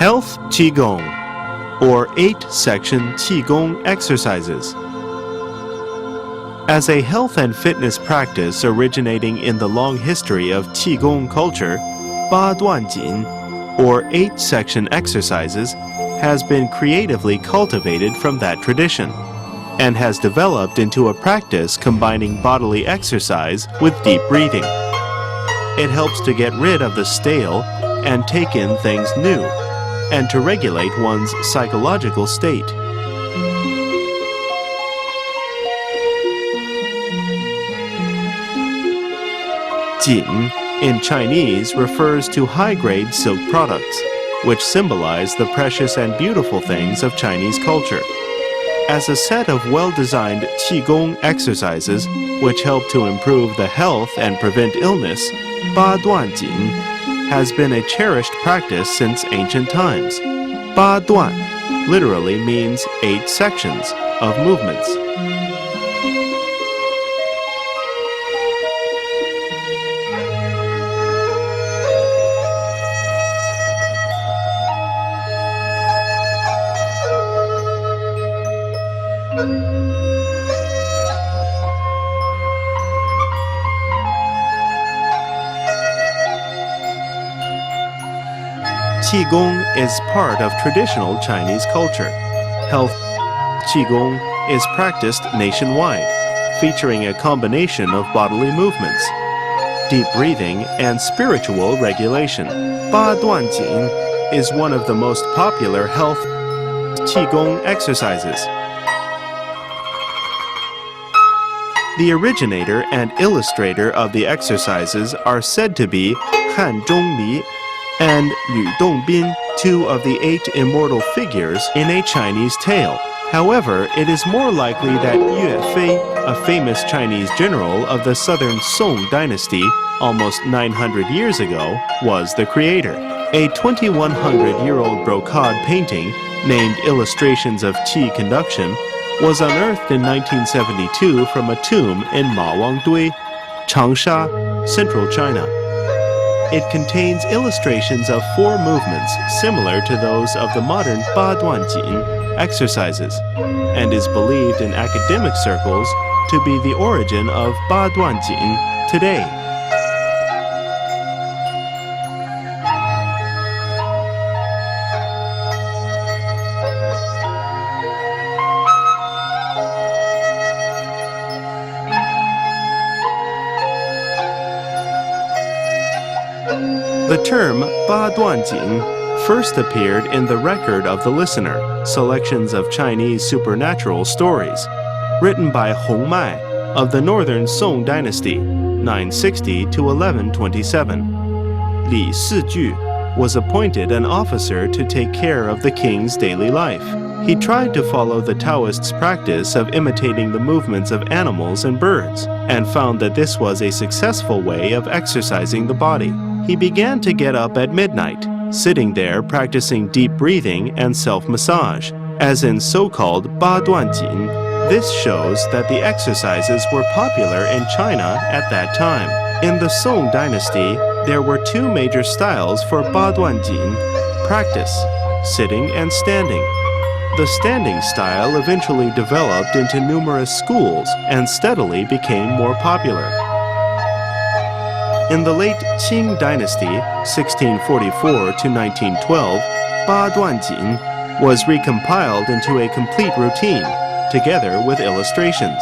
Health Qigong, or 8-section Qigong exercises. As a health and fitness practice originating in the long history of Qigong culture, Ba Duan Jin, or 8-section exercises, has been creatively cultivated from that tradition and has developed into a practice combining bodily exercise with deep breathing. It helps to get rid of the stale and take in things new, and to regulate one's psychological state. Jin in Chinese refers to high-grade silk products, which symbolize the precious and beautiful things of Chinese culture. As a set of well-designed Qigong exercises which help to improve the health and prevent illness, Ba Duan Jin has been a cherished practice since ancient times. Ba Duan literally means 8 sections of movements. Qigong is part of traditional Chinese culture. Health Qigong is practiced nationwide, featuring a combination of bodily movements, deep breathing, and spiritual regulation. Ba Duan Jin is one of the most popular health Qigong exercises. The originator and illustrator of the exercises are said to be Han Zhongli and Lü Dongbin, 2 of the 8 immortal figures in a Chinese tale. However, it is more likely that Yue Fei, a famous Chinese general of the southern Song dynasty almost 900 years ago, was the creator. A 2,100-year-old brocade painting named Illustrations of Qi Conduction was unearthed in 1972 from a tomb in Mawangdui, Changsha, central China. It contains illustrations of 4 movements similar to those of the modern Ba Duan Jin exercises, and is believed in academic circles to be the origin of Ba Duan Jin today. The term Ba Duan Jin first appeared in the Record of the Listener, selections of Chinese supernatural stories, written by Hong Mai of the northern Song dynasty, 960 to 1127. Li Siju was appointed an officer to take care of the king's daily life. He tried to follow the Taoists' practice of imitating the movements of animals and birds, and found that this was a successful way of exercising the body. He began to get up at midnight, sitting there practicing deep breathing and self-massage, as in so-called Ba Duan Jin. This shows that the exercises were popular in China at that time. In the Song dynasty, there were 2 major styles for Ba Duan Jin practice, sitting and standing. The standing style eventually developed into numerous schools and steadily became more popular. In the late Qing dynasty, 1644 to 1912, Ba Duan Jin was recompiled into a complete routine, together with illustrations.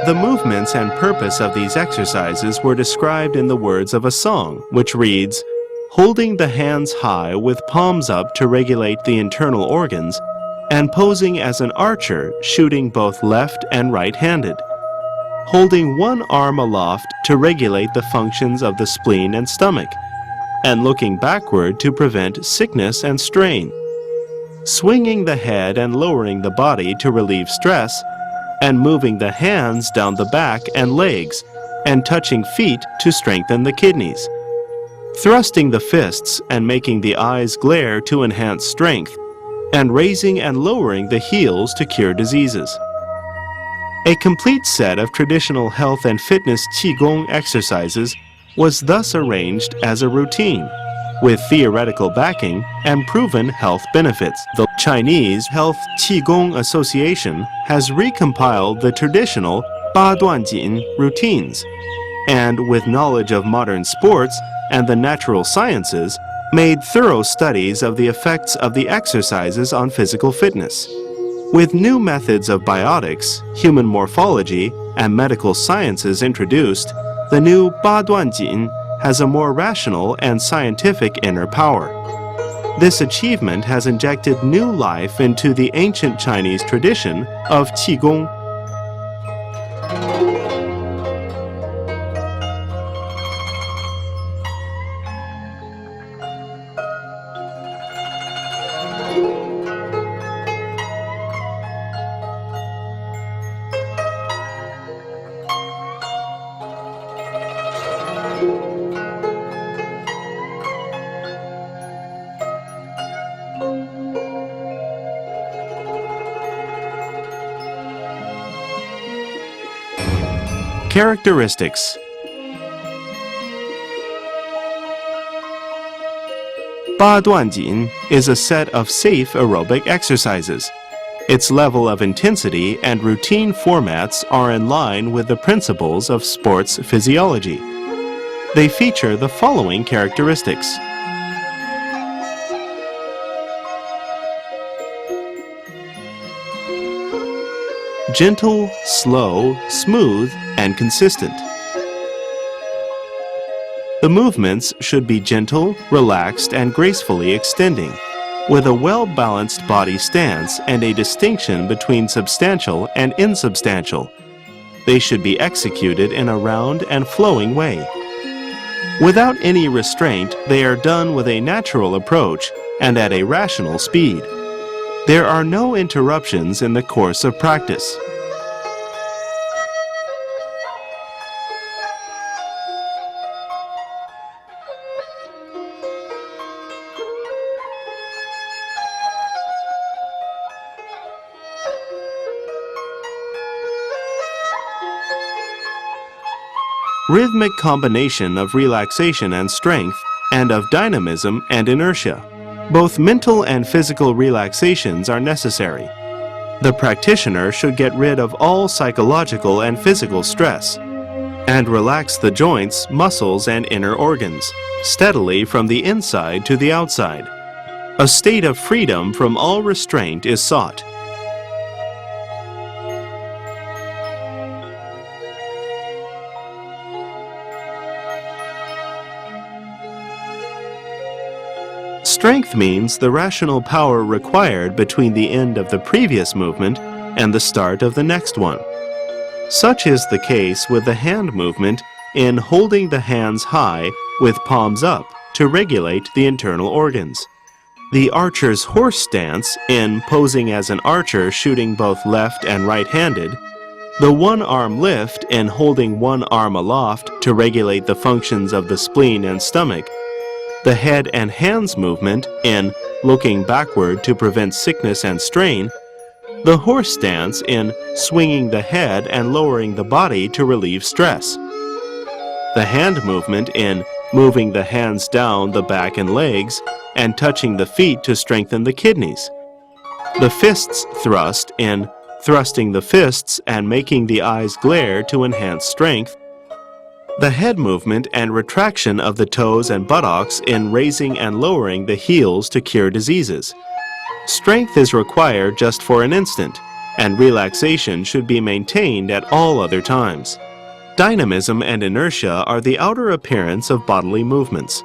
The movements and purpose of these exercises were described in the words of a song, which reads, "Holding the hands high with palms up to regulate the internal organs, and posing as an archer shooting both left and right-handed. Holding one arm aloft to regulate the functions of the spleen and stomach, and looking backward to prevent sickness and strain. Swinging the head and lowering the body to relieve stress, and moving the hands down the back and legs, and touching feet to strengthen the kidneys. Thrusting the fists and making the eyes glare to enhance strength, and raising and lowering the heels to cure diseases." A complete set of traditional health and fitness Qigong exercises was thus arranged as a routine, with theoretical backing and proven health benefits. The Chinese Health Qigong Association has recompiled the traditional Ba Duan Jin routines, and with knowledge of modern sports and the natural sciences, made thorough studies of the effects of the exercises on physical fitness. With new methods of biotics, human morphology, and medical sciences introduced, the new Ba Duan Jin has a more rational and scientific inner power. This achievement has injected new life into the ancient Chinese tradition of Qigong. Characteristics. Ba Duan Jin is a set of safe aerobic exercises. Its level of intensity and routine formats are in line with the principles of sports physiology. They feature the following characteristics. Gentle, slow, smooth, and consistent. The movements should be gentle, relaxed, and gracefully extending, with a well-balanced body stance and a distinction between substantial and insubstantial. They should be executed in a round and flowing way. Without any restraint, they are done with a natural approach and at a rational speed. There are no interruptions in the course of practice. Rhythmic combination of relaxation and strength, and of dynamism and inertia. Both mental and physical relaxations are necessary. The practitioner should get rid of all psychological and physical stress, and relax the joints, muscles, and inner organs, steadily from the inside to the outside. A state of freedom from all restraint is sought. Strength means the rational power required between the end of the previous movement and the start of the next one. Such is the case with the hand movement in holding the hands high with palms up to regulate the internal organs. The archer's horse stance in posing as an archer shooting both left and right-handed. The one-arm lift in holding one arm aloft to regulate the functions of the spleen and stomach. The head and hands movement in looking backward to prevent sickness and strain, the horse stance in swinging the head and lowering the body to relieve stress, the hand movement in moving the hands down the back and legs and touching the feet to strengthen the kidneys, the fists thrust in thrusting the fists and making the eyes glare to enhance strength, the head movement and retraction of the toes and buttocks in raising and lowering the heels to cure diseases. Strength is required just for an instant, and relaxation should be maintained at all other times. Dynamism and inertia are the outer appearance of bodily movements.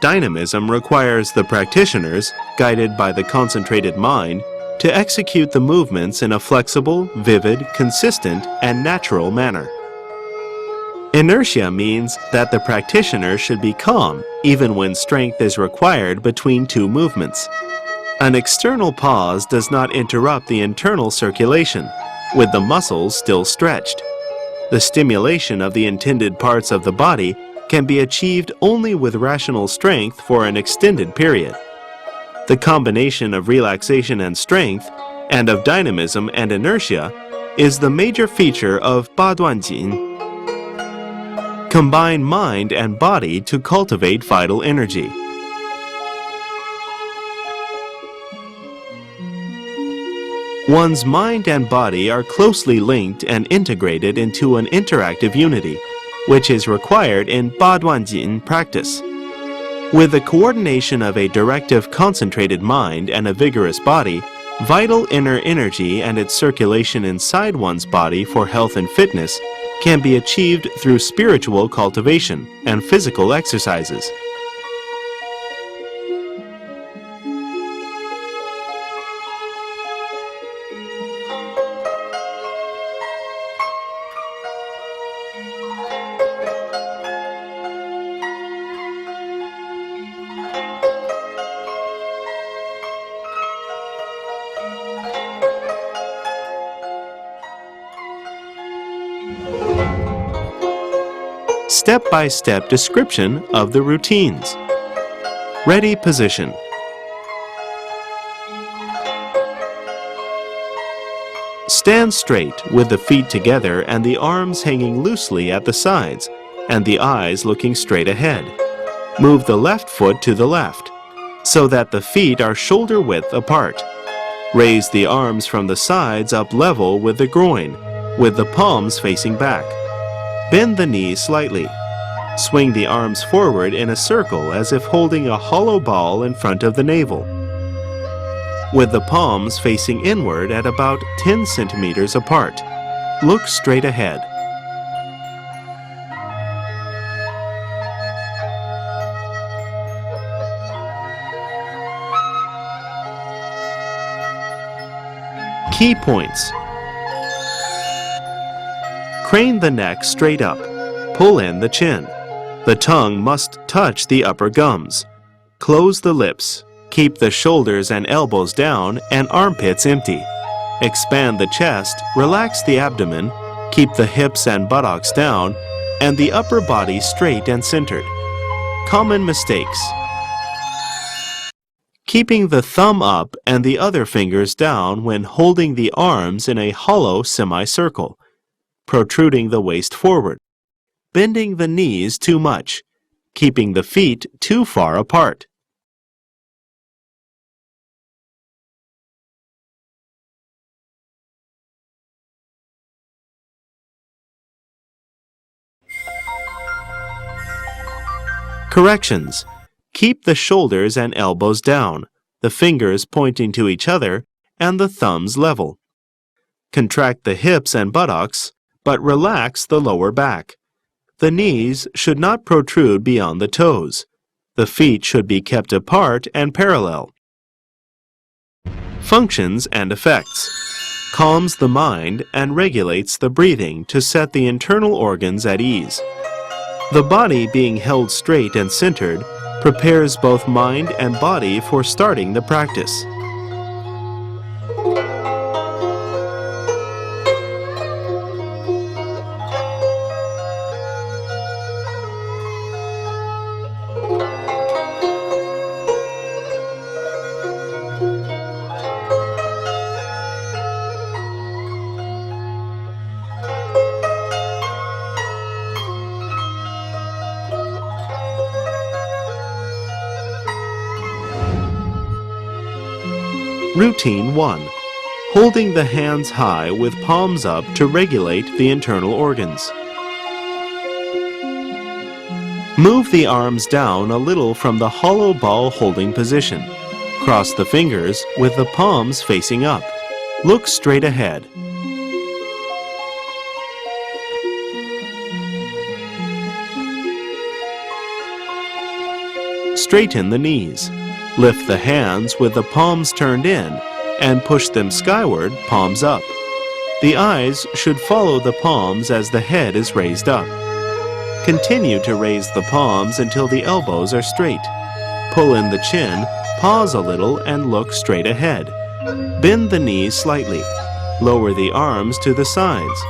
Dynamism requires the practitioners, guided by the concentrated mind, to execute the movements in a flexible, vivid, consistent, and natural manner. Inertia means that the practitioner should be calm even when strength is required between two movements. An external pause does not interrupt the internal circulation, with the muscles still stretched. The stimulation of the intended parts of the body can be achieved only with rational strength for an extended period. The combination of relaxation and strength, and of dynamism and inertia, is the major feature of Ba Duan Jin. Combine mind and body to cultivate vital energy. One's mind and body are closely linked and integrated into an interactive unity, which is required in Ba Duan Jin practice. With the coordination of a directive, concentrated mind and a vigorous body, vital inner energy and its circulation inside one's body for health and fitness can be achieved through spiritual cultivation and physical exercises. Step-by-step description of the routines. Ready position. Stand straight with the feet together and the arms hanging loosely at the sides and the eyes looking straight ahead. Move the left foot to the left so that the feet are shoulder width apart. Raise the arms from the sides up level with the groin, with the palms facing back. Bend the knees slightly. Swing the arms forward in a circle as if holding a hollow ball in front of the navel, with the palms facing inward at about 10 centimeters apart. Look straight ahead. Key points. Crane the neck straight up. Pull in the chin. The tongue must touch the upper gums. Close the lips. Keep the shoulders and elbows down and armpits empty. Expand the chest, relax the abdomen, keep the hips and buttocks down, and the upper body straight and centered. Common mistakes. Keeping the thumb up and the other fingers down when holding the arms in a hollow semicircle. Protruding the waist forward. Bending the knees too much. Keeping the feet too far apart. Corrections. Keep the shoulders and elbows down, the fingers pointing to each other, and the thumbs level. Contract the hips and buttocks, but relax the lower back. The knees should not protrude beyond the toes. The feet should be kept apart and parallel. Functions and effects. Calms the mind and regulates the breathing to set the internal organs at ease. The body being held straight and centered prepares both mind and body for starting the practice. Routine 1. Holding the hands high with palms up to regulate the internal organs. Move the arms down a little from the hollow ball holding position. Cross the fingers with the palms facing up. Look straight ahead. Straighten the knees. Lift the hands with the palms turned in and push them skyward, palms up. The eyes should follow the palms as the head is raised up. Continue to raise the palms until the elbows are straight. Pull in the chin, pause a little and look straight ahead. Bend the knees slightly. Lower the arms to the sides.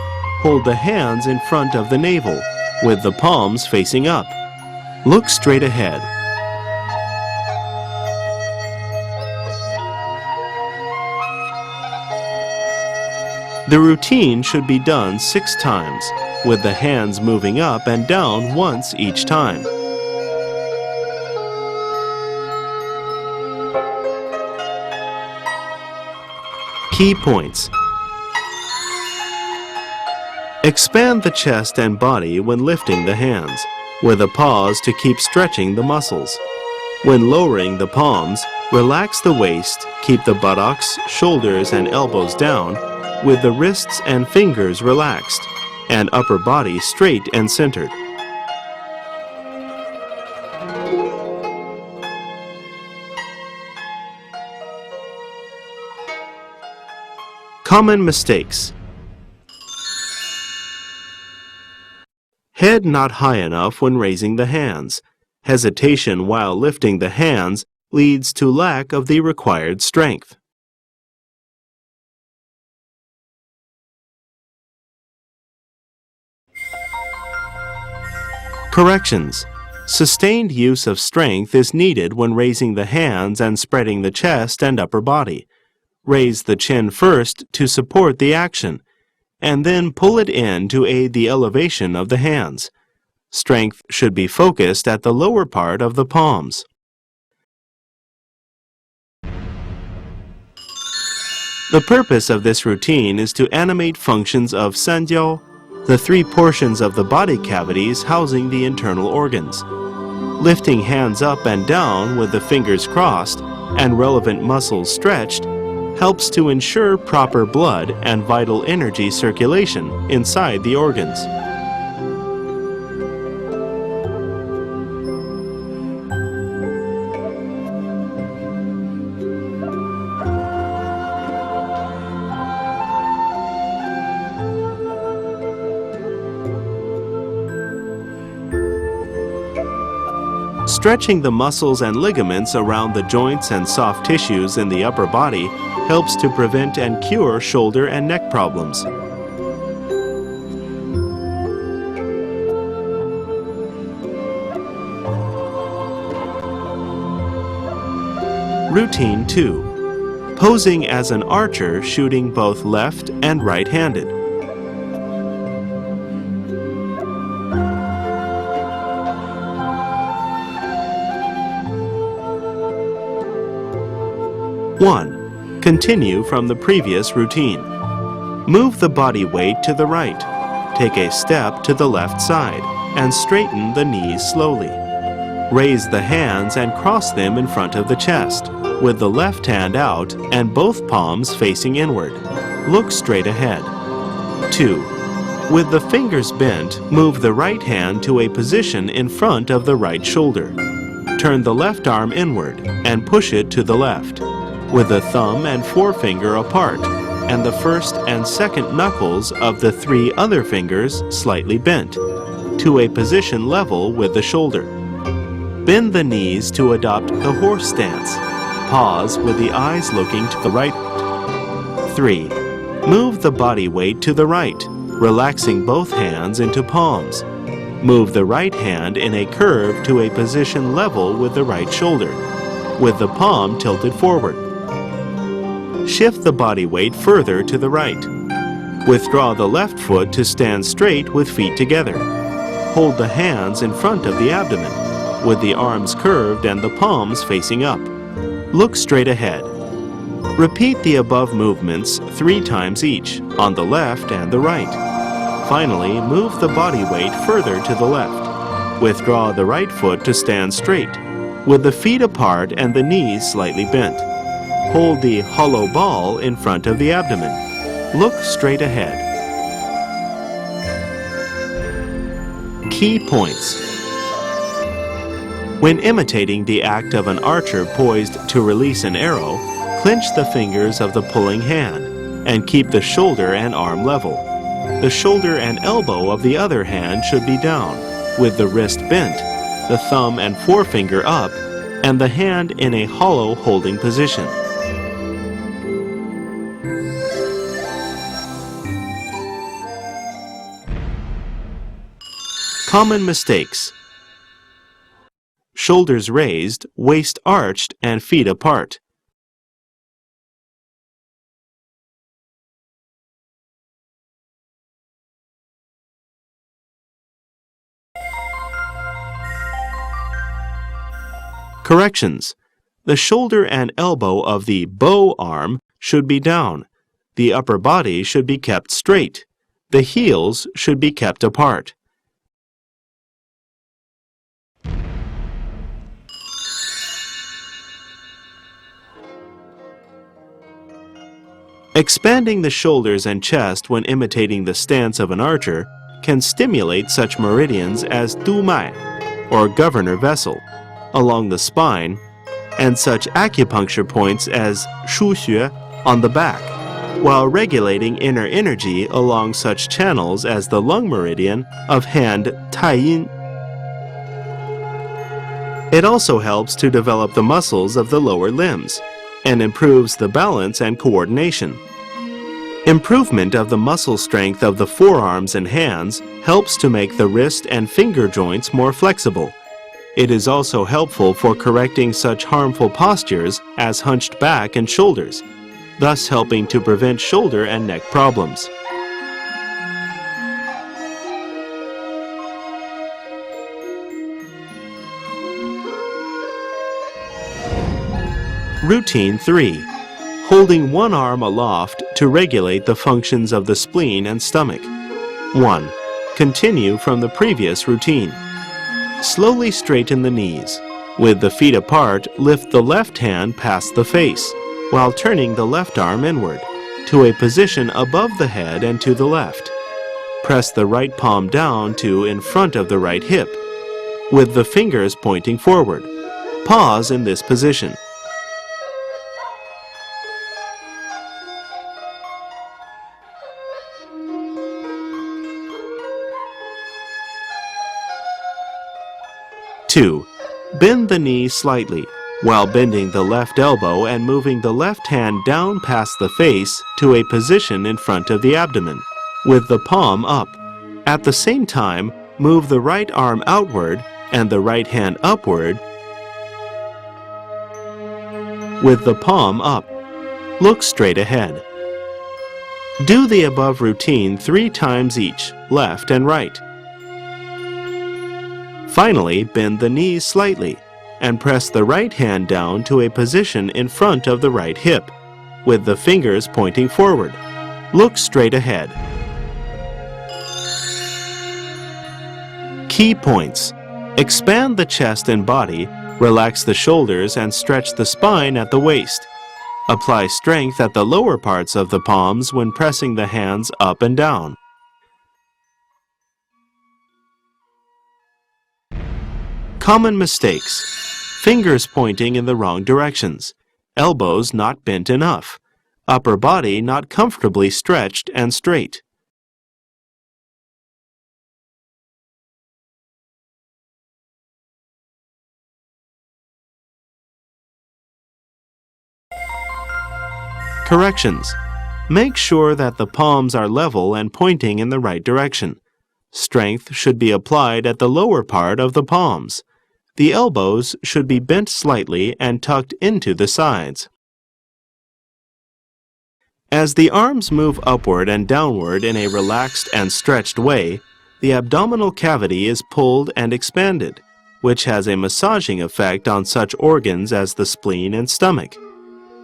Hold the hands in front of the navel with the palms facing up. Look straight ahead. The routine should be done 6 times, with the hands moving up and down once each time. Key points. Expand the chest and body when lifting the hands, with a pause to keep stretching the muscles. When lowering the palms, relax the waist, keep the buttocks, shoulders, and elbows down, with the wrists and fingers relaxed, and upper body straight and centered. Common mistakes. Head not high enough when raising the hands. Hesitation while lifting the hands leads to lack of the required strength. Corrections. Sustained use of strength is needed when raising the hands and spreading the chest and upper body. Raise the chin first to support the action, and then pull it in to aid the elevation of the hands. Strength should be focused at the lower part of the palms. The purpose of this routine is to animate functions of sanjiao, the three portions of the body cavities housing the internal organs. Lifting hands up and down with the fingers crossed and relevant muscles stretched helps to ensure proper blood and vital energy circulation inside the organs. Stretching the muscles and ligaments around the joints and soft tissues in the upper body helps to prevent and cure shoulder and neck problems. Routine 2. Posing as an archer shooting both left and right-handed. One. Continue from the previous routine. Move the body weight to the right. Take a step to the left side and straighten the knees slowly. Raise the hands and cross them in front of the chest, with the left hand out and both palms facing inward. Look straight ahead. 2. With the fingers bent, move the right hand to a position in front of the right shoulder. Turn the left arm inward and push it to the left, with the thumb and forefinger apart and the first and second knuckles of the three other fingers slightly bent, to a position level with the shoulder. Bend the knees to adopt the horse stance. Pause with the eyes looking to the right. 3. Move the body weight to the right, relaxing both hands into palms. Move the right hand in a curve to a position level with the right shoulder, with the palm tilted forward. Shift the body weight further to the right. Withdraw the left foot to stand straight with feet together. Hold the hands in front of the abdomen, with the arms curved and the palms facing up. Look straight ahead. Repeat the above movements 3 times each, on the left and the right. Finally, move the body weight further to the left. Withdraw the right foot to stand straight, with the feet apart and the knees slightly bent. Hold the hollow ball in front of the abdomen. Look straight ahead. Key points. When imitating the act of an archer poised to release an arrow, clench the fingers of the pulling hand and keep the shoulder and arm level. The shoulder and elbow of the other hand should be down, with the wrist bent, the thumb and forefinger up, and the hand in a hollow holding position. Common mistakes. Shoulders raised, waist arched, and feet apart. Corrections. The shoulder and elbow of the bow arm should be down. The upper body should be kept straight. The heels should be kept apart. Expanding the shoulders and chest when imitating the stance of an archer can stimulate such meridians as Du Mai, or governor vessel, along the spine, and such acupuncture points as Shu Xue on the back, while regulating inner energy along such channels as the lung meridian of hand Tai Yin. It also helps to develop the muscles of the lower limbs and improves the balance and coordination. Improvement of the muscle strength of the forearms and hands helps to make the wrist and finger joints more flexible. It is also helpful for correcting such harmful postures as hunched back and shoulders, thus helping to prevent shoulder and neck problems. Routine 3. Holding one arm aloft to regulate the functions of the spleen and stomach. 1. Continue from the previous routine. Slowly straighten the knees. With the feet apart, lift the left hand past the face, while turning the left arm inward, to a position above the head and to the left. Press the right palm down to in front of the right hip, with the fingers pointing forward. Pause in this position. Two, bend the knee slightly, while bending the left elbow and moving the left hand down past the face to a position in front of the abdomen, with the palm up. At the same time, move the right arm outward and the right hand upward with the palm up. Look straight ahead. Do the above routine 3 times each, left and right. Finally, bend the knees slightly and press the right hand down to a position in front of the right hip, with the fingers pointing forward. Look straight ahead. Key points. Expand the chest and body, relax the shoulders and stretch the spine at the waist. Apply strength at the lower parts of the palms when pressing the hands up and down. Common mistakes. Fingers pointing in the wrong directions. Elbows not bent enough. Upper body not comfortably stretched and straight. Corrections. Make sure that the palms are level and pointing in the right direction. Strength should be applied at the lower part of the palms. The elbows should be bent slightly and tucked into the sides. As the arms move upward and downward in a relaxed and stretched way, the abdominal cavity is pulled and expanded, which has a massaging effect on such organs as the spleen and stomach.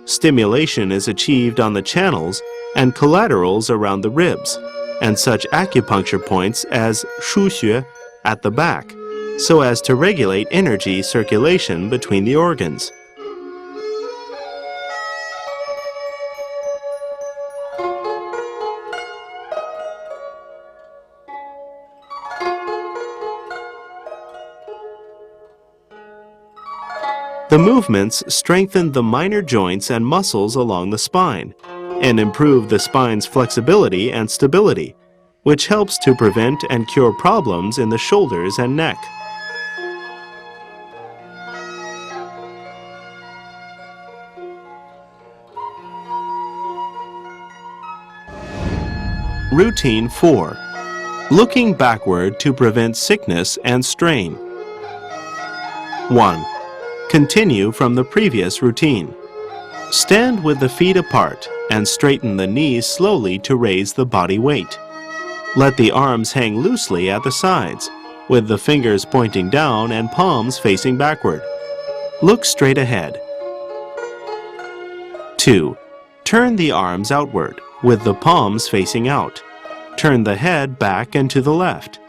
Stimulation is achieved on the channels and collaterals around the ribs, and such acupuncture points as Shu Xue at the back, so as to regulate energy circulation between the organs. The movements strengthen the minor joints and muscles along the spine, and improve the spine's flexibility and stability, which helps to prevent and cure problems in the shoulders and neck. Routine 4. Looking backward to prevent sickness and strain. 1. Continue from the previous routine. Stand with the feet apart and straighten the knees slowly to raise the body weight. Let the arms hang loosely at the sides, with the fingers pointing down and palms facing backward. Look straight ahead. 2. Turn the arms outward, with the palms facing out. Turn the head back and to the left.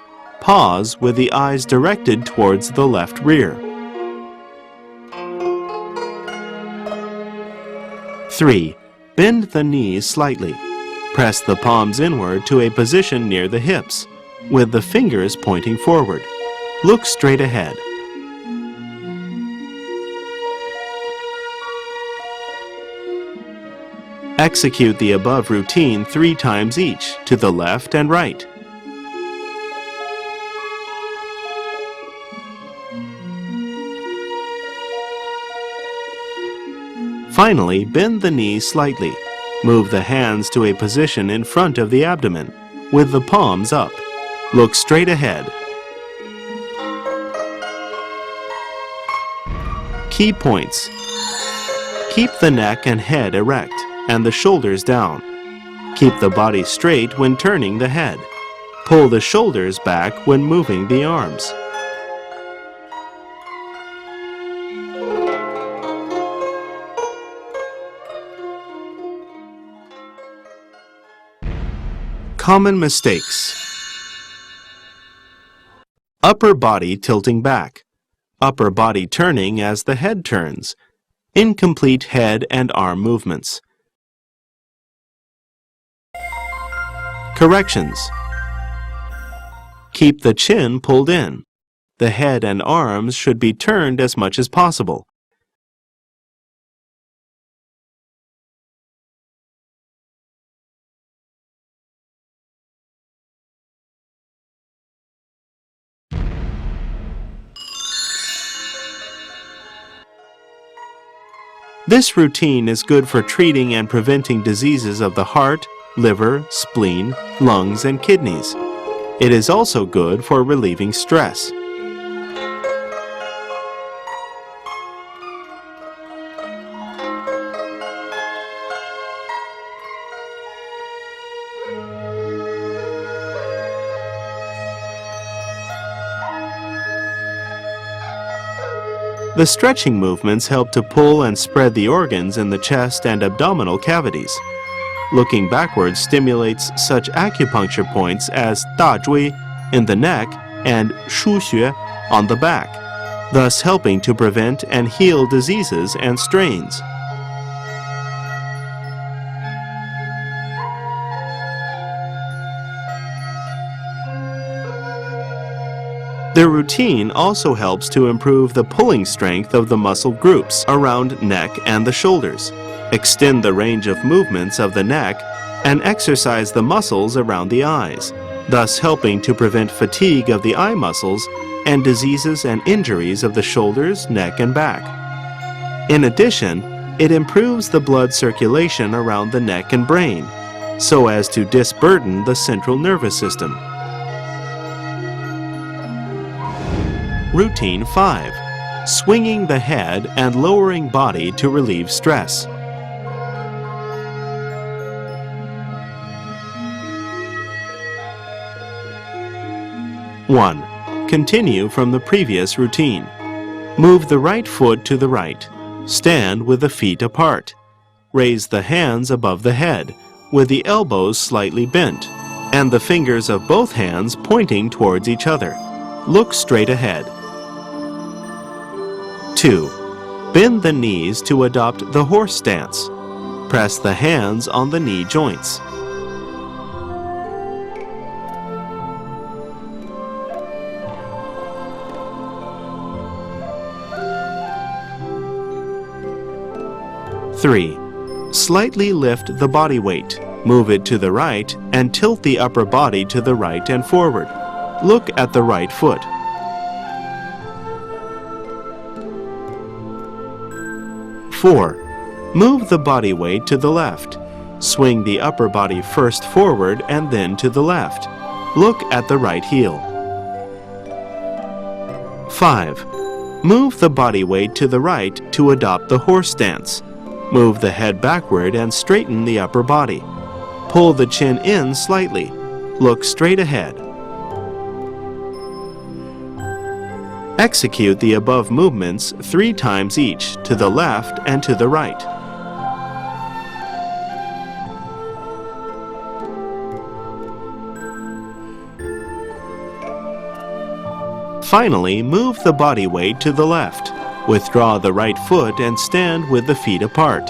Pause with the eyes directed towards the left rear. 3. Bend the knees slightly. Press the palms inward to a position near the hips, with the fingers pointing forward. Look straight ahead. Execute the above routine 3 times each, to the left and right. Finally, bend the knees slightly. Move the hands to a position in front of the abdomen, with the palms up. Look straight ahead. Key points. Keep the neck and head erect, and the shoulders down. Keep the body straight when turning the head. Pull the shoulders back when moving the arms. Common mistakes. Upper body tilting back. Upper body turning as the head turns. Incomplete head and arm movements. Corrections. Keep the chin pulled in. The head and arms should be turned as much as possible. This routine is good for treating and preventing diseases of the heart, liver, spleen, lungs, and kidneys. It is also good for relieving stress. The stretching movements help to pull and spread the organs in the chest and abdominal cavities. Looking backwards stimulates such acupuncture points as Da Zhui in the neck and Shu Xue on the back, thus helping to prevent and heal diseases and strains. The routine also helps to improve the pulling strength of the muscle groups around neck and the shoulders, extend the range of movements of the neck, and exercise the muscles around the eyes, thus helping to prevent fatigue of the eye muscles and diseases and injuries of the shoulders, neck, and back. In addition, it improves the blood circulation around the neck and brain, so as to disburden the central nervous system. Routine 5. Swinging the head and lowering body to relieve stress. One. Continue from the previous routine. Move the right foot to the right. Stand with the feet apart. Raise the hands above the head, with the elbows slightly bent, and the fingers of both hands pointing towards each other. Look straight ahead. 2. Bend the knees to adopt the horse stance. Press the hands on the knee joints. 3. Slightly lift the body weight. Move it to the right and tilt the upper body to the right and forward. Look at the right foot. 4. Move the body weight to the left. Swing the upper body first forward and then to the left. Look at the right heel. 5. Move the body weight to the right to adopt the horse stance. Move the head backward and straighten the upper body. Pull the chin in slightly. Look straight ahead. Execute the above movements 3 times each, to the left and to the right. Finally, move the body weight to the left. Withdraw the right foot and stand with the feet apart.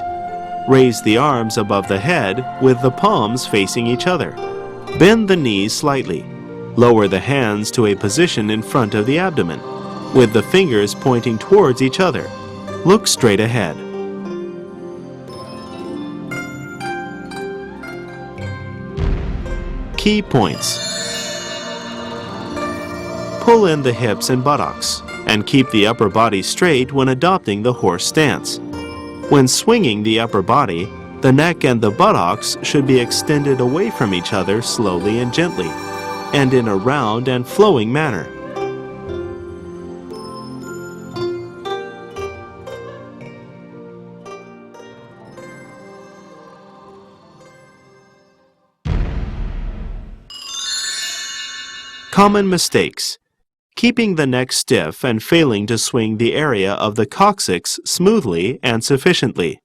Raise the arms above the head with the palms facing each other. Bend the knees slightly. Lower the hands to a position in front of the abdomen, with the fingers pointing towards each other. Look straight ahead. Key points. Pull in the hips and buttocks, and keep the upper body straight when adopting the horse stance. When swinging the upper body, the neck and the buttocks should be extended away from each other slowly and gently, and in a round and flowing manner. Common mistakes. Keeping the neck stiff and failing to swing the area of the coccyx smoothly and sufficiently.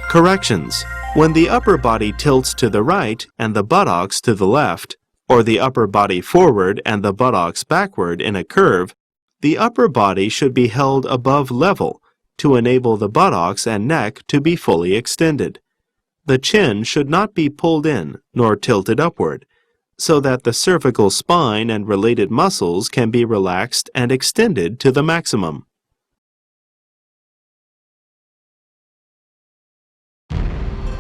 Corrections. When the upper body tilts to the right and the buttocks to the left, or the upper body forward and the buttocks backward in a curve, the upper body should be held above level to enable the buttocks and neck to be fully extended. The chin should not be pulled in nor tilted upward, so that the cervical spine and related muscles can be relaxed and extended to the maximum.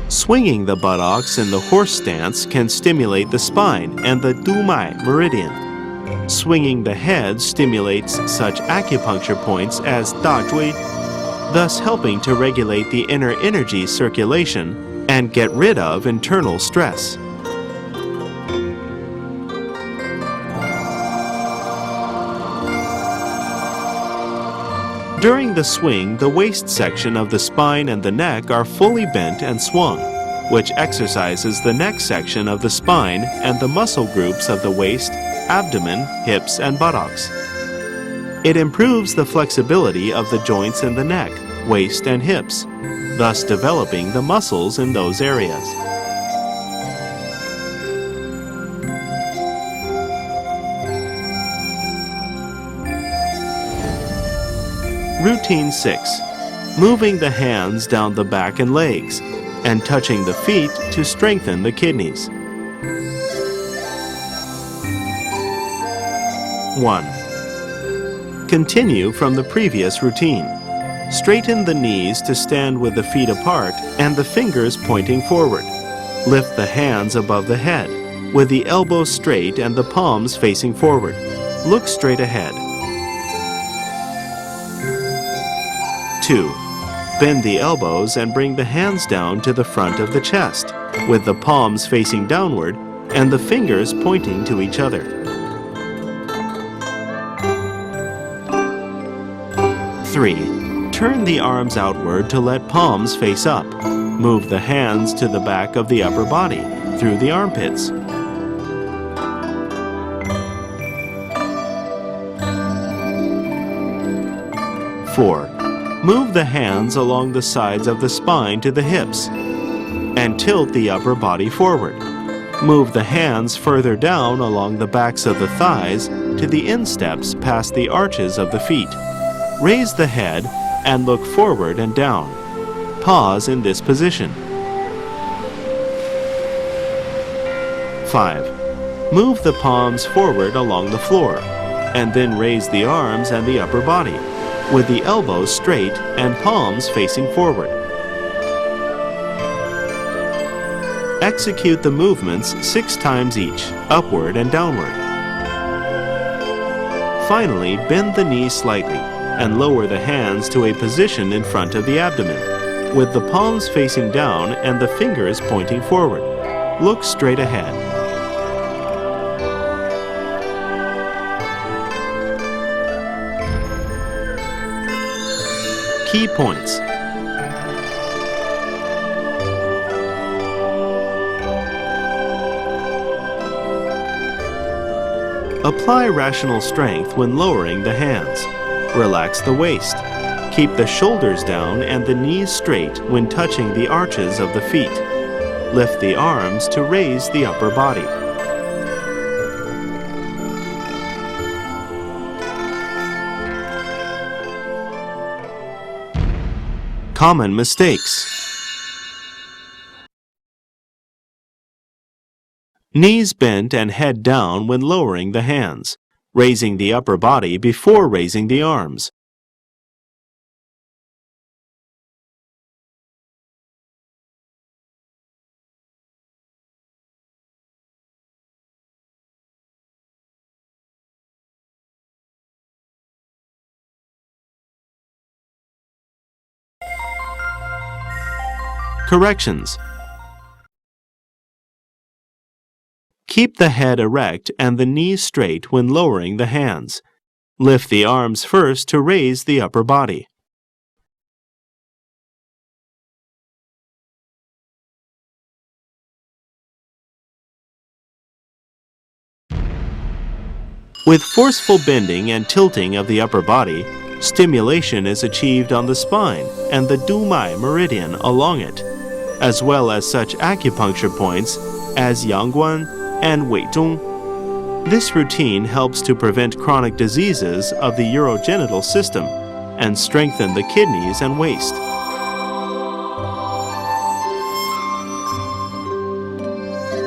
Swinging the buttocks in the horse stance can stimulate the spine and the dumai meridian. Swinging the head stimulates such acupuncture points as da zhui, thus helping to regulate the inner energy circulation and get rid of internal stress. During the swing, the waist section of the spine and the neck are fully bent and swung, which exercises the neck section of the spine and the muscle groups of the waist, abdomen, hips, and buttocks. It improves the flexibility of the joints in the neck, waist, and hips, thus developing the muscles in those areas. Routine 6. Moving the hands down the back and legs, and touching the feet to strengthen the kidneys. 1. Continue from the previous routine. Straighten the knees to stand with the feet apart and the fingers pointing forward. Lift the hands above the head, with the elbows straight and the palms facing forward. Look straight ahead. 2. Bend the elbows and bring the hands down to the front of the chest, with the palms facing downward and the fingers pointing to each other. 3. Turn the arms outward to let palms face up. Move the hands to the back of the upper body, through the armpits. 4. Move the hands along the sides of the spine to the hips, and tilt the upper body forward. Move the hands further down along the backs of the thighs to the insteps past the arches of the feet. Raise the head and look forward and down. Pause in this position. 5. Move the palms forward along the floor, and then raise the arms and the upper body, with the elbows straight and palms facing forward. Execute the movements 6 times each, upward and downward. Finally, bend the knees slightly and lower the hands to a position in front of the abdomen, with the palms facing down and the fingers pointing forward. Look straight ahead. Key points. Apply rational strength when lowering the hands. Relax the waist. Keep the shoulders down and the knees straight when touching the arches of the feet. Lift the arms to raise the upper body. Common mistakes. Knees bent and head down when lowering the hands, raising the upper body before raising the arms. Corrections. Keep the head erect and the knees straight when lowering the hands. Lift the arms first to raise the upper body. With forceful bending and tilting of the upper body, stimulation is achieved on the spine and the Du-mai meridian along it, as well as such acupuncture points as Yangguan and Weizhong. This routine helps to prevent chronic diseases of the urogenital system and strengthen the kidneys and waist.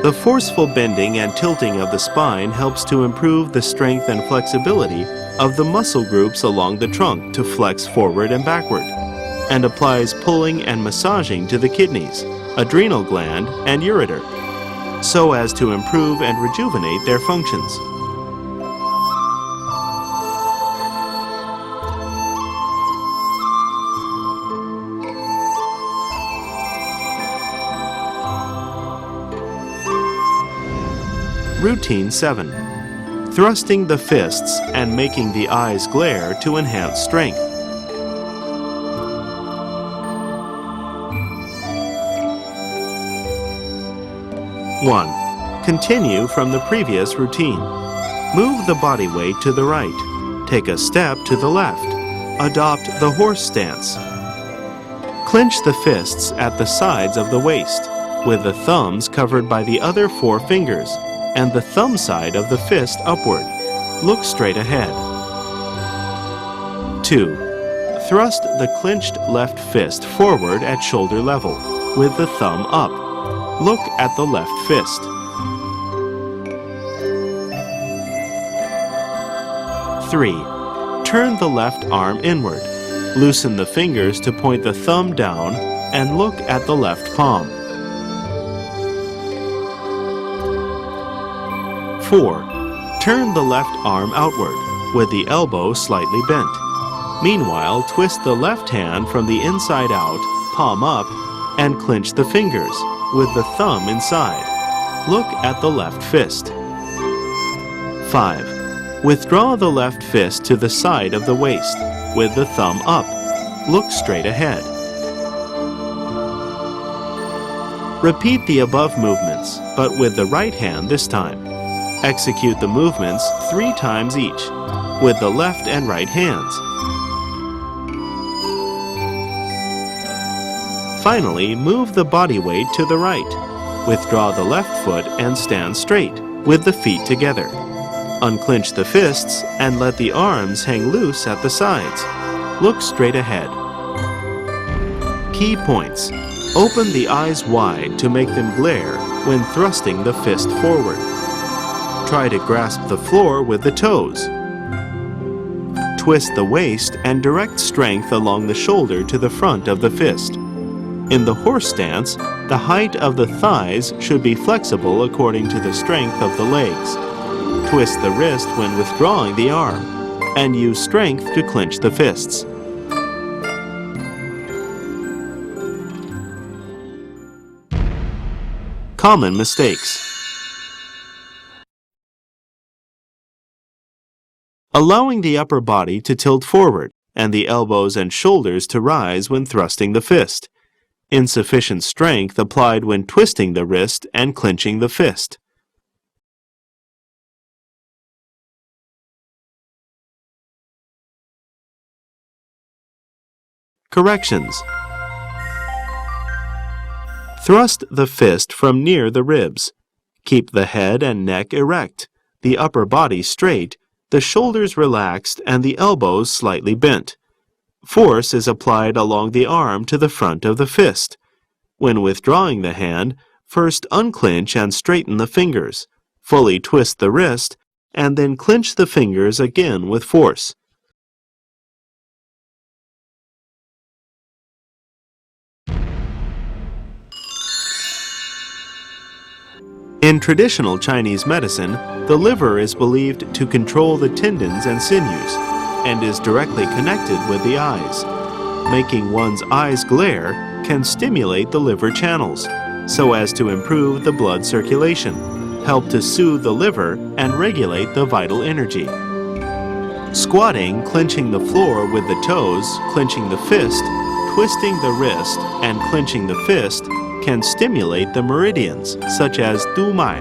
The forceful bending and tilting of the spine helps to improve the strength and flexibility of the muscle groups along the trunk to flex forward and backward, and applies pulling and massaging to the kidneys, adrenal gland, and ureter, so as to improve and rejuvenate their functions. Routine 7. Thrusting the fists and making the eyes glare to enhance strength. 1. Continue from the previous routine. Move the body weight to the right. Take a step to the left. Adopt the horse stance. Clench the fists at the sides of the waist, with the thumbs covered by the other 4 fingers, and the thumb side of the fist upward. Look straight ahead. 2. Thrust the clenched left fist forward at shoulder level, with the thumb up. Look at the left fist. 3. Turn the left arm inward. Loosen the fingers to point the thumb down and look at the left palm. 4. Turn the left arm outward, with the elbow slightly bent. Meanwhile, twist the left hand from the inside out, palm up, and clench the fingers, with the thumb inside. Look at the left fist. 5. Withdraw the left fist to the side of the waist, with the thumb up. Look straight ahead. Repeat the above movements, but with the right hand this time. Execute the movements 3 times each, with the left and right hands. Finally, move the body weight to the right. Withdraw the left foot and stand straight, with the feet together. Unclench the fists and let the arms hang loose at the sides. Look straight ahead. Key points. Open the eyes wide to make them glare when thrusting the fist forward. Try to grasp the floor with the toes. Twist the waist and direct strength along the shoulder to the front of the fist. In the horse stance, the height of the thighs should be flexible according to the strength of the legs. Twist the wrist when withdrawing the arm, and use strength to clench the fists. Common mistakes. Allowing the upper body to tilt forward and the elbows and shoulders to rise when thrusting the fist. Insufficient strength applied when twisting the wrist and clenching the fist. Corrections. Thrust the fist from near the ribs. Keep the head and neck erect, the upper body straight, the shoulders relaxed, and the elbows slightly bent. Force is applied along the arm to the front of the fist. When withdrawing the hand, first unclench and straighten the fingers, fully twist the wrist, and then clench the fingers again with force. In traditional Chinese medicine, the liver is believed to control the tendons and sinews, and is directly connected with the eyes. Making one's eyes glare can stimulate the liver channels, so as to improve the blood circulation, help to soothe the liver, and regulate the vital energy. Squatting, clenching the floor with the toes, clenching the fist, twisting the wrist, and clenching the fist can stimulate the meridians, such as Du Mai,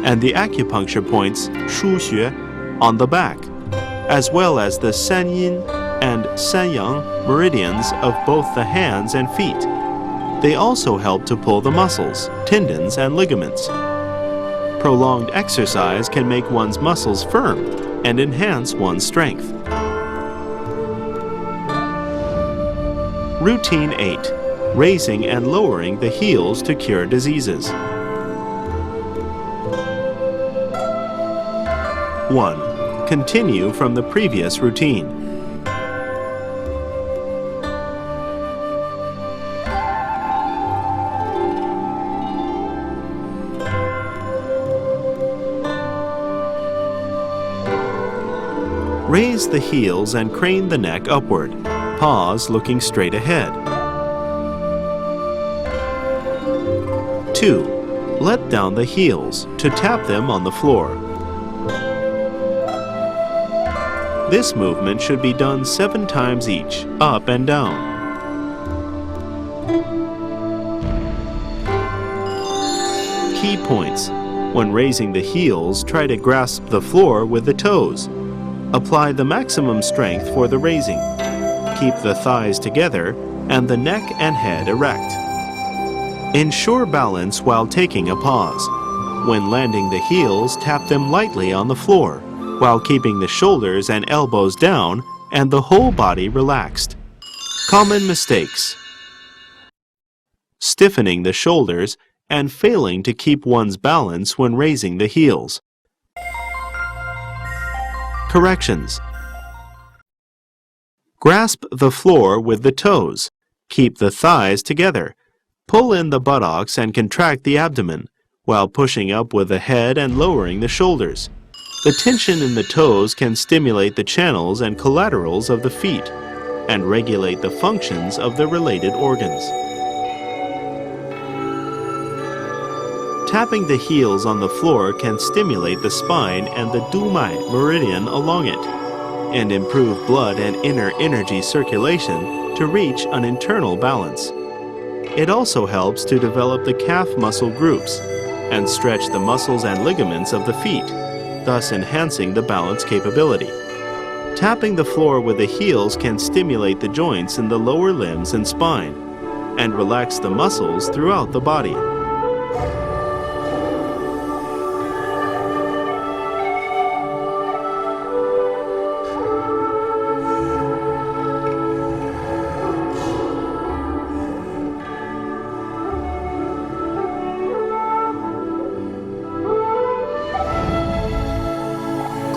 and the acupuncture points Shu Xue on the back, as well as the San Yin and San Yang meridians of both the hands and feet. They also help to pull the muscles, tendons, and ligaments. Prolonged exercise can make one's muscles firm and enhance one's strength. Routine 8. Raising and lowering the heels to cure diseases. 1. Continue from the previous routine. Raise the heels and crane the neck upward. Pause looking straight ahead. 2. Let down the heels to tap them on the floor. This movement should be done 7 times each, up and down. Key points. When raising the heels, try to grasp the floor with the toes. Apply the maximum strength for the raising. Keep the thighs together and the neck and head erect. Ensure balance while taking a pause. When landing the heels, tap them lightly on the floor, while keeping the shoulders and elbows down and the whole body relaxed. Common mistakes: stiffening the shoulders and failing to keep one's balance when raising the heels. Corrections: grasp the floor with the toes. Keep the thighs together. Pull in the buttocks and contract the abdomen, while pushing up with the head and lowering the shoulders. The tension in the toes can stimulate the channels and collaterals of the feet, and regulate the functions of the related organs. Tapping the heels on the floor can stimulate the spine and the Du Mai meridian along it, and improve blood and inner energy circulation to reach an internal balance. It also helps to develop the calf muscle groups and stretch the muscles and ligaments of the feet, thus enhancing the balance capability. Tapping the floor with the heels can stimulate the joints in the lower limbs and spine, and relax the muscles throughout the body.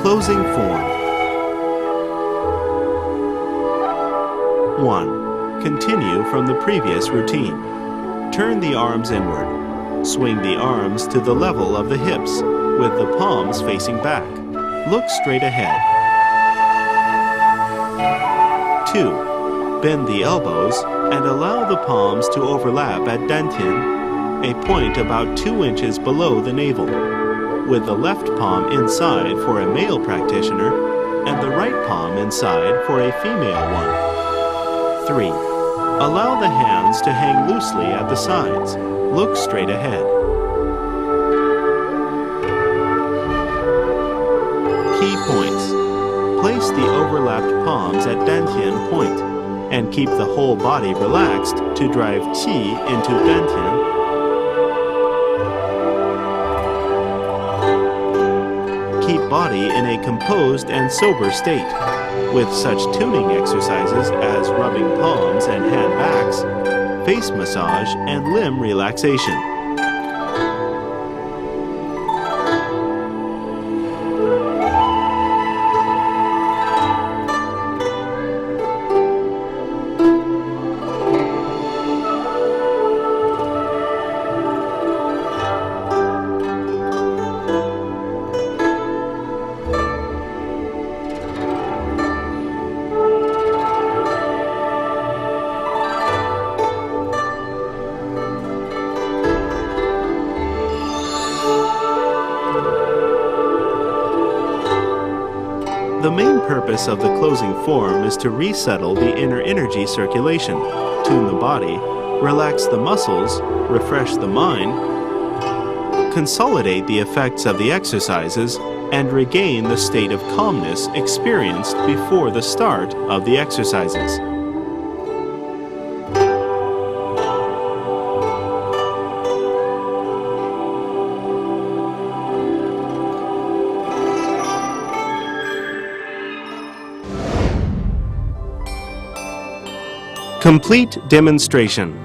Closing form. 1. Continue from the previous routine. Turn the arms inward. Swing the arms to the level of the hips, with the palms facing back. Look straight ahead. 2. Bend the elbows and allow the palms to overlap at dantian, a point about 2 inches below the navel, with the left palm inside for a male practitioner and the right palm inside for a female one. 3. Allow the hands to hang loosely at the sides. Look straight ahead. Key points. Place the overlapped palms at dantian point and keep the whole body relaxed to drive qi into dantian. Keep body in a composed and sober state, with such tuning exercises as rubbing palms and hand backs, face massage, and limb relaxation. The main purpose of the closing form is to resettle the inner energy circulation, tune the body, relax the muscles, refresh the mind, consolidate the effects of the exercises, and regain the state of calmness experienced before the start of the exercises. Complete demonstration.